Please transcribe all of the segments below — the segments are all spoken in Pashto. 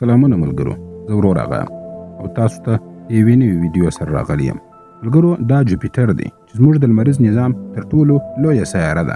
سلامونه ملګرو، زه ورور آغا او تاسو ته یوې نوې ویډیو سره راغلی یم. ملګرو، دا جوپیټر دی چې زموږ د لمریز نظام تر ټولو لویه سیاره ده.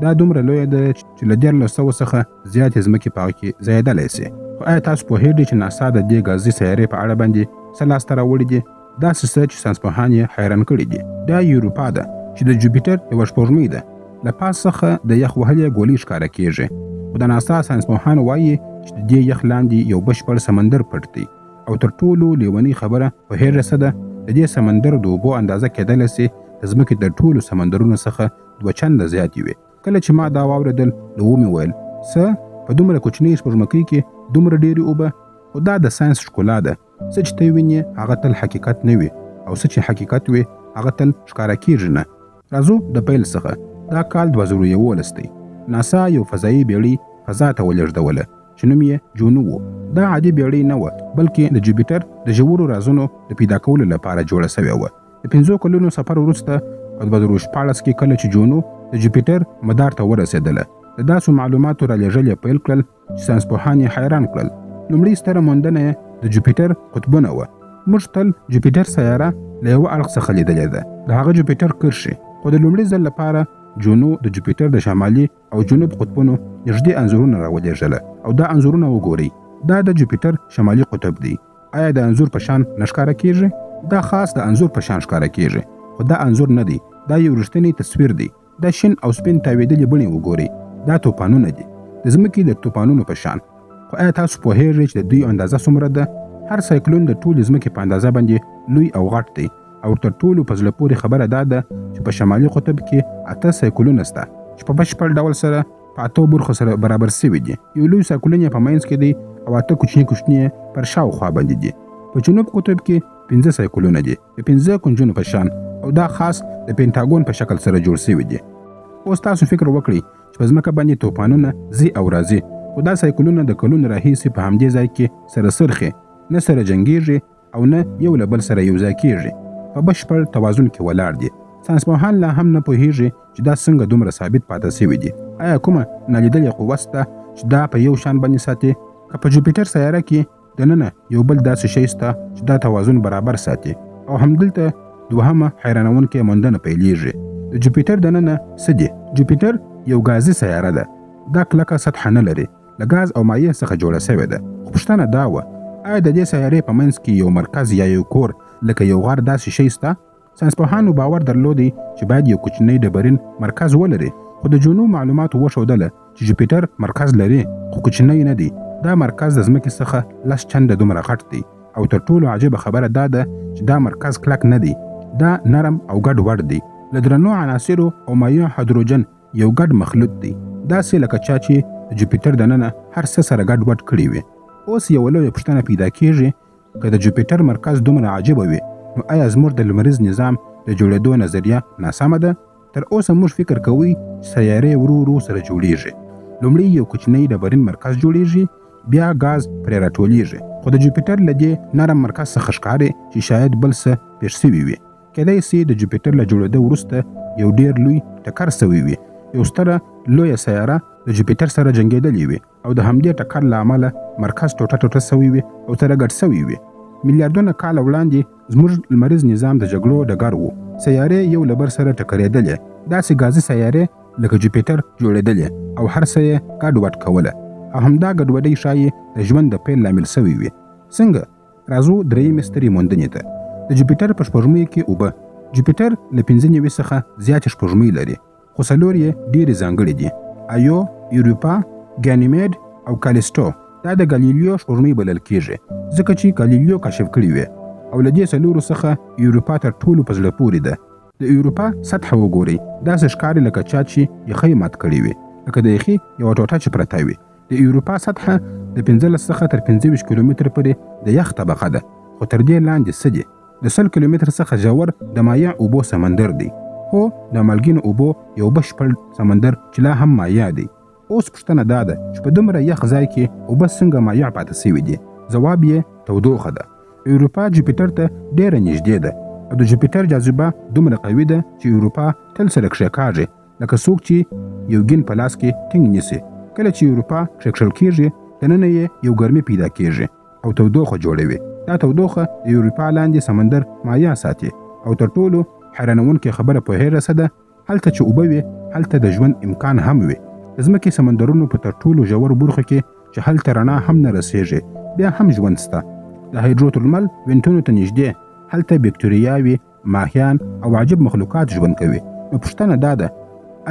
دا دومره لویه ده چې له 1400 څخه زیاتې ځمکې په هغه کې ځایېدلی سي. خو آیا تاسو پوهېږئ چې ناسا د دې ګازي سیارې په اړه باندې څه لاسته راوړي دي؟ داسې څه چې ساینسپوهان یې حیران کړي دي. دا یوروپا ده چې د جوپیټر یوه سپوږمۍ ده. له پاس څخه د یخ وهلې ګولۍ ښکاره کېږي. خو د ناسا ساینسپوهان وایي چې د دې یخ لاندې یو بشپړ سمندر پټ دی. او تر ټولو لیونۍ خبره پوهېږئ څه ده؟ د دې سمندر د اوبو اندازه کېدلی سي د ځمکې د ټولو سمندرونو څخه 2 چنده زیاتې وي. کله چې ما دا واورېدل نو ومې ویل څه په دومره کوچنۍ سپوږمکۍ کې دومره ډېرې اوبه؟ خو دا د ساینس ښکلا ده. څه چې ته وینې هغه تل حقیقت نه وي، او څه چې حقیقت وي هغه تل ښکاره کېږي نه. راځو د پیل څخه. دا کال 2011 دی. ناسا یو فضایي بیړۍ فضا ته ولېږدوله چې نوم یې جونو و. دا عادي بیړۍ نه وه، بلکې د جوپیټر د ژورو رازونو د پیدا کولو لپاره جوړه سوې وه. د 5 کلونو سفر وروسته په 2014 کې کله چې جونو د جوپیټر مدار ته ورسېدله، د داسې معلوماتو رالیږل یې پیل کړل چې ساینسپوهان یې حیران کړل. لومړۍ ستره موندنه یې د جوپیټر قطبونه وه. موږ تل جوپیټر سیاره له یوه اړخ څخه لیدلې ده، د هغه جوپیټر کرښې. خو د لومړي ځل لپاره جونو د جوپیټر د شمالي او جنوب قطبونو نږدې انځورونه راولېږله. او دا انځورونه وګورئ. دا د جوپیټر شمالي قطب دی. آیا د انځور په شان نه ښکاره کېږي؟ دا خاص د انځور په شان ښکاره کېږي، خو دا انځور نه دی. دا یو رښتینی تصویر دی. دا شین او سپین تاوېدلې بڼې وګورئ. دا توپانونه دي، د ځمکې د توپانونو په شان. خو آیا تاسو پوهېږئ چې د دوی اندازه څومره ده؟ هر سایکلون د ټولې ځمکې په اندازه باندې لوی او غټ دی. او تر ټولو په زړه پورې خبره دا ده چې په شمالي قطب کې 8 سایکلونه شته چې په بشپړ ډول سره په 8 برخو سره برابر سوي دي. یو لوی سایکلون یې په منځ کې دی او 8 کوچني کوچني پر شاوخوا باندې دي. په جنوب قطب کې 15 سایکلونه دي د 15 کونجونو په شان، او دا خاص د پینټاګون په شکل سره جوړ سوي دي. اوس تاسو فکر وکړئ چې په ځمکه باندې توپانونه ځي او راځي، خو دا سایکلونه د کلونو راهیسې په همدې ځای کې سره سرخي، نه سره جنګیږي او نه یو له بل سره یو ځای کېږي. په بشپړ توازن کې ولاړ دي. ساینسپوهان لا هم نه پوهېږي چې دا څنګه دومره ثابت پاتې سوي دي. آیا کومه نالیدلې قوه شته چې دا په یو شان باندې ساتي؟ که په جوپیټر سیاره کې دننه یو بل داسې شی شته چې دا توازن برابر ساتي. او همدلته دوهمه حیرانونکې موندنه پیلېږي. د جوپیټر دننه څه دي؟ جوپیټر یو ګازي سیاره ده. دا کلکه سطحه نه لري، له ګاز او مایع څخه جوړه سوې ده. خو پوښتنه دا وه، آیا د دې سیارې په منځ کې یو مرکز یا یو کور لکه یو غار داسې شی شته؟ ساینسپوهانو باور درلودی چې باید یو کوچنی ډبرین مرکز ولري. خو د جونو معلوماتو وښودله چې جوپیټر مرکز لري، خو کوچنی نه دی. دا مرکز د ځمکې څخه 10 چنده دومره غټ دی. او تر ټولو عجیبه خبره دا ده چې دا مرکز کلک نه دی، دا نرم او ګډ وډ دی. له درنو عناصرو او مایع هایدروجن یو ګډ مخلوط دی، داسې لکه چا چې د جوپیټر دننه هر څه سره ګډ وډ کړي وي. اوس یوه لویه پوښتنه پیدا کېږي، که د جوپیټر مرکز دومره عجیبه وي، نو آیا زموږ د لمریز نظام د جوړېدو نظریه ناسمه ده؟ تر اوسه موږ فکر کوو چې سیارې ورو ورو سره جوړیږي. لومړی یو کوچنی ډبرین مرکز جوړیږي، بیا ګاز پرې راټولیږي. خو د جوپیټر له دې نرم مرکز څخه ښکاري چې شاید بل څه پېښ سوي وي. کیدای سي د جوپیټر له جوړېدو وروسته یو ډېر لوی ټکر سوی وي. یو ستره لویه سیاره د جوپیټر سره جنګېدلې وي، او د همدې ټکر له امله مرکز ټوټه ټوټه سوی وي او سره ګډ سوی وي. میلیارډونه کاله وړاندې زموږ لمریز نظام د جګړو ډګر و. سیارې یو له بل سره ټکرېدلې، داسې ګازي سیارې لکه جوپیټر جوړېدلې، او هر څه یې ګډ وډ کوله. او همدا ګډوډۍ ښایي د ژوند د پیل لامل سوی وي. څنګه؟ راځو درېیمې سترې موندنې ته. د جوپیټر په سپوږمۍ کې اوبه. جوپیټر له 15 څخه زیاتې سپوږمۍ لري، خو 4 یې ډېرې ځانګړې دي: ایو، یوروپا، ګانیمید او کالیسټو. دا د ګالیلیو سپوږمۍ بلل کېږي ځکه چې ګالیلیو کشف کړي وي. او له دې 4 څخه یوروپا تر ټولو په زړه پورې ده. د یوروپا سطحه وګورئ. داسې ښکاري لکه چا چې یخۍ مات کړې وي، لکه د یخي یوه ټوټه چې پرته وي. د یوروپا سطحه د 15 څخه تر 25 کیلومتره پورې د یخ طبقه ده. خو تر دې لاندې څه دي؟ د 100 کیلومتره څخه ژور د مایع اوبو سمندر دی. هو، د مالګینو اوبو یو بشپړ سمندر چې لا هم مایع دی. اوس پوښتنه دا ده چې په دومره یخ ځای کې اوبه څنګه مایع پاتې سوي دي؟ ځواب یې تودوخه ده. یوروپا جوپیټر ته ډېره نږدې ده، او د جوپیټر جاذبه دومره قوي ده چې یوروپا تل سره کښېکاږي، لکه څوک چې یو ګین په لاس کې ټینګ نیسي. کله چې یوروپا کښېکښل کېږي، دننه یې یو ګرمي پیدا کېږي، او تودوخه جوړوي. دا تودوخه د یوروپا لاندې سمندر مایا ساتي او تر ټولو حیرانونکې خبره په هیره څه ده، هلته چې اوبه وي هلته د ژوند امکان هم وي. د ځمکې سمندرونو په تر ټولو ژورو برخو کې چې هلته رڼا هم نه رسیږي بیا هم ژوند شته. د هایدروترمل وینټونو ته نږدې هلته بکتریاوې، ماهیان او عجیب مخلوقات ژوند کوي. نو پوښتنه دا ده،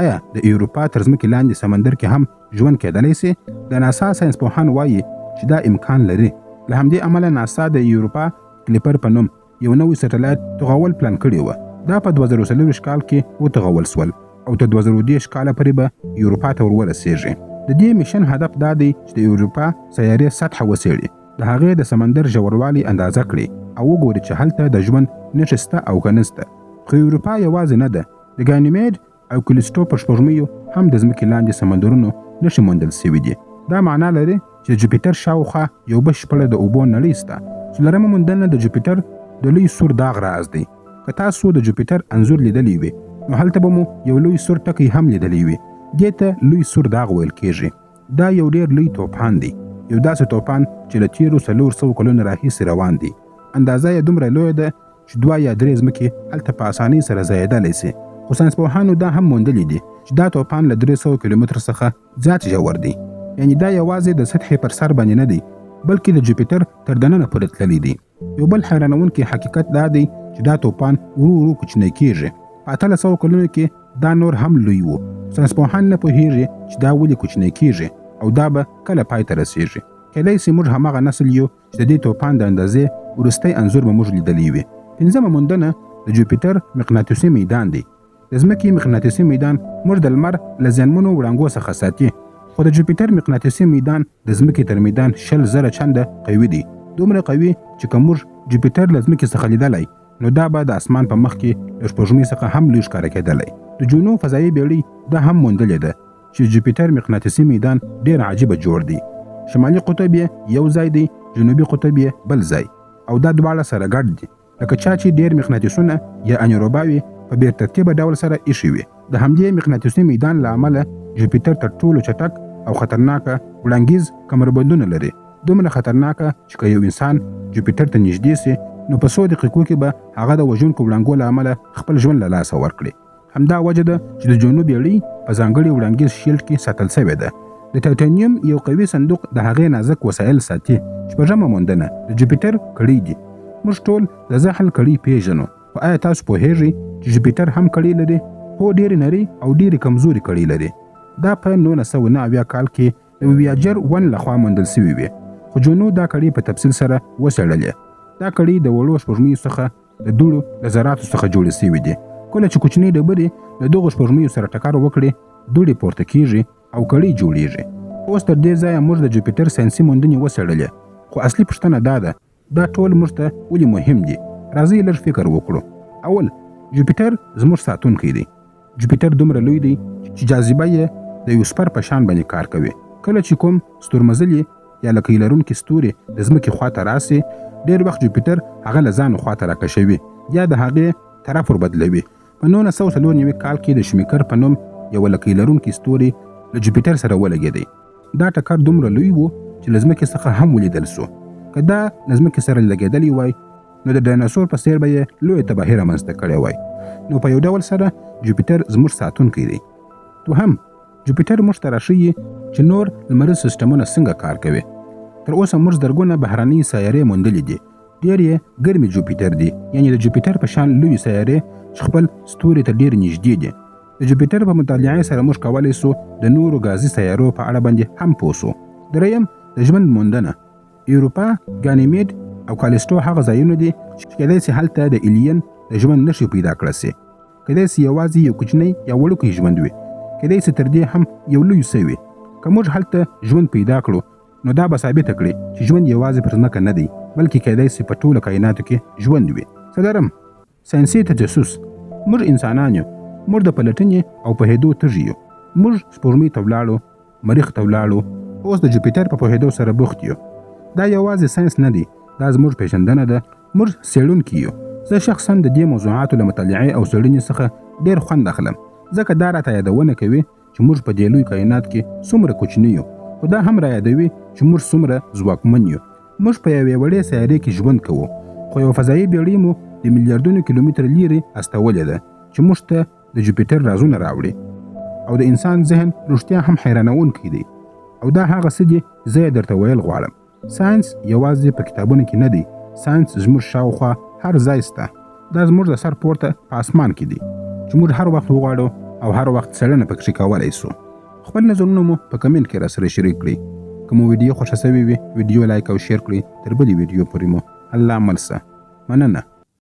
آیا د ایروپا تر ځمکې لاندې سمندر کې هم ژوند کېدلی سي؟ د ناسا ساینسپوهان وایي چې دا امکان لري. له همدې امله ناسا د ایروپا کلیپر په نوم یو نوی سټلایټ توغول پلان کړی و. دا په 2024 کال کې وتغول سول او تر 2030 کاله پورې به ایروپا ته ورسیږي. د دې میشن هدف دا دی چې د ایروپا سیارې سطح وڅېړي، د هغې د سمندر ژوروالی اندازه کړي او وګوري چې هلته د ژوند نښې شته او که نشته. خو ایروپا یوازې نه ده، د ګانیمید او کلیسټو پر سپوږمیو هم د ځمکې لاندې سمندرونو نښې موندل سوي دي. دا معنا لري چې د جوپیټر شاوخوا یو بشپړه د اوبو نړۍ شته. څلورمه موندنه د جوپیټر د لوی سور داغ راز دی. که تاسو د جوپیټر انځور لیدلی وي نو هلته به مو یو لوی سور ټکی هم لیدلی وي. دې ته لوی سور داغ ویل کېږي. دا یو ډېر لوی توپان دی، یو داسې توپان چې له تیرو 400 کلونو راهیسې روان دی. اندازه یې دومره لویه ده چې 2 یا 3 ځمکې هلته په اسانۍ سره ځایېدلی سي. خو ساینسپوهانو دا هم موندلی دي چې دا توپان له 300 کیلومتر څخه زیات ژور دی. یعنی دا یوازې د سطحې پر سر باندې نه دی بلکې د جوپیټر تر دننه پورې تللی دی. یو بل حیرانونکی حقیقت دا دی چې دا توپان ورو ورو کوچنی کېږي. په 1800 کلونو کې دا نور هم لوی و. ساینسپوهان نه پوهېږي چې دا ولې کوچنی کېږي او دا به کله پای ته رسېږي. کیدای سي موږ هماغه نسل یو چې د دې توپان د اندازې وروستی انځور به موږ لیدلی وي. 5مه موندنه د جوپیټر مقناطیسي میدان دی. د ځمکې مقناطیسي میدان موږ د لمر له زیانمنو وړانګو څخه ساتي، خو د جوپیټر مقناطیسي میدان د ځمکې تر میدان 20,000 چنده قوي دی. دومره قوي چې که موږ جوپیټر له ځمکې څخه لیدلی نو دا به د اسمان په مخ کې له سپوږمۍ څخه هم لوی ښکاره کېدلی. د جنو فضایي بیړۍ دا هم موندلې ده چې جوپیټر مقناطیسي میدان ډېر عجیبه جوړ دی. شمالي قطب یې یو ځای دی، جنوبي قطب یې بل ځای، او دا دواړه سره ګډ دي. لکه چا چې ډېر مقناطیسونه یا انیروباوې په بې ترتیبه ډول سره ایښي وي. د همدې مقناطیسي میدان له امله جوپیټر تر ټولو چټک او خطرناکه وړاندیز کمربندونه لري. دومره خطرناکه چې که یو انسان جوپیټر ته نږدې سي نو په 100 دقیقو کې به هغه د وژونکو وړانګو له امله خپل ژوند له لاسه ورکړي. همدا وجه ده چې د جنوب بیړۍ په ځانګړي وړاندیز شیلډ کې ساتل شوې ده. د ټایټانیم یو قوي صندوق د هغې نازک وسایل ساتي. شپږمه موندنه د جوپیټر کړۍ دي. موږ ټول د زحل کړۍ پیژنو، خو آیا تاسو پوهیږئ چې جوپیټر هم کړۍ لري؟ هو، ډېرې نرۍ او ډېرې کمزوري کړۍ لري. دا په 1990 کال کې د ویاجر 1 لخوا موندل شوې وې، خو جنو دا کړۍ په تفصیل سره وڅېړلې. دا کړۍ د وړو سپوږمیو څخه د دوړو له ذراتو څخه جوړې شوې دي. کله چې کوچنۍ ډبرې له دغو سپوږمیو سره ټکر وکړي دوړې پورته کېږي او کړۍ جوړېږي. اوس تر دې ځایه موږ د جوپیټر ساینسي موندنې وڅېړلې، خو اصلي پوښتنه دا ده، دا ټول موږ ته ولې مهم دي؟ راځئ لږ فکر وکړو. اول، جوپیټر زموږ ساتونکی دی. جوپیټر دومره لوی دی چې جاذبه یې د یو سپر په شان باندې کار کوي. کله چې کوم ستورمزلي یا لکۍ لرونکي ستوري د ځمکې خواته راسي، ډېر وخت جوپیټر هغه له ځانه خواته راکشوي یا د هغې طرف وربدلوي. په 1994 کال کې د شمیکر په نوم یو لکۍ لرونکي ستوري له جوپیټر سره ولګېدی. دا ټکر دومره لوی و چې له ځمکې څخه هم ولیدل سو. که دا له ځمکې سره لګېدلی وای نو د ډایناسور په څېر به یې لویه تباهي رامنځته کړې وای. نو په یو ډول سره جوپیټر زموږ ساتونکی دی. دوهم، جوپیټر موږ ته راښیي چې نور لمریز سیسټمونه څنګه کار کوي. تر اوسه موږ زرګونه بهرنۍ سیارې موندلې دي. ډېر یې ګرمې جوپیټر دي، یعنې د جوپیټر په شان لویې سیارې چې خپل ستوري ته ډېر نږدې دي. د جوپیټر په مطالعې سره موږ کولی سو د نورو ګازي سیارو په اړه باندې هم پوه سو. دریم، د ژوند موندنه. ایروپا، ګانیمید او کالیسټو هغه ځایونه دي چې کیدای سي هلته د ایلین د ژوند نښې پیدا کړه سي. کیدای سي یوازې یو کوچنی یا وړوکی ژوند وي، کیدای سي تر دې هم یو لوی څه وي. که موږ هلته ژوند پیدا کړو نو دا به ثابته کړي چې ژوند یوازې پر ځمکه نه دی بلکې کیدای سي په ټوله کایناتو کې ژوند وي. څلورم، ساینسي تجسس. موږ انسانان یو، موږ د پلټنې او پوهېدو تږي یو. موږ سپوږمۍ ته ولاړو، مریخ ته ولاړو، اوس د جوپیټر په پوهېدو سره بوخت یو. دا یوازې ساینس نه دی، دا زموږ پیژندنه ده. موږ څېړونکي یو. زه شخصا د دې موضوعاتو له مطالعې او څېړنې څخه ډېر خوند اخلم، ځکه دا راته یادونه کوي چې موږ په دې لوی کائنات کې څومره کوچني یو، خو دا هم را یادوي چې موږ څومره ځواکمن یو. موږ په یوې وړې سیارې کې ژوند کوو، خو یو فضایي بیړۍ مو د میلیارډونو کیلومتر لیرې استولې ده چې موږ ته د جوپیټر رازونه راوړي. او د انسان ذهن رښتیا هم حیرانونکی دی. او دا هغه څه دي زه یې درته ویل غواړم. ساینس یوازې په کتابونو کې نه دی، ساینس زموږ شاوخوا هر ځای شته. دا زموږ د سر پورته په اسمان کې دی چې موږ هر وخت وغواړو او هر وخت څېړنه پکې کولی شو. خپل نظرونه مو په کمنټ کې راسره شریک کړئ. که مو ویډیو خوښه شوې وي، ویډیو لایک او شیر کړئ. تر بلې ویډیو پورې مو الله مل شه. مننه.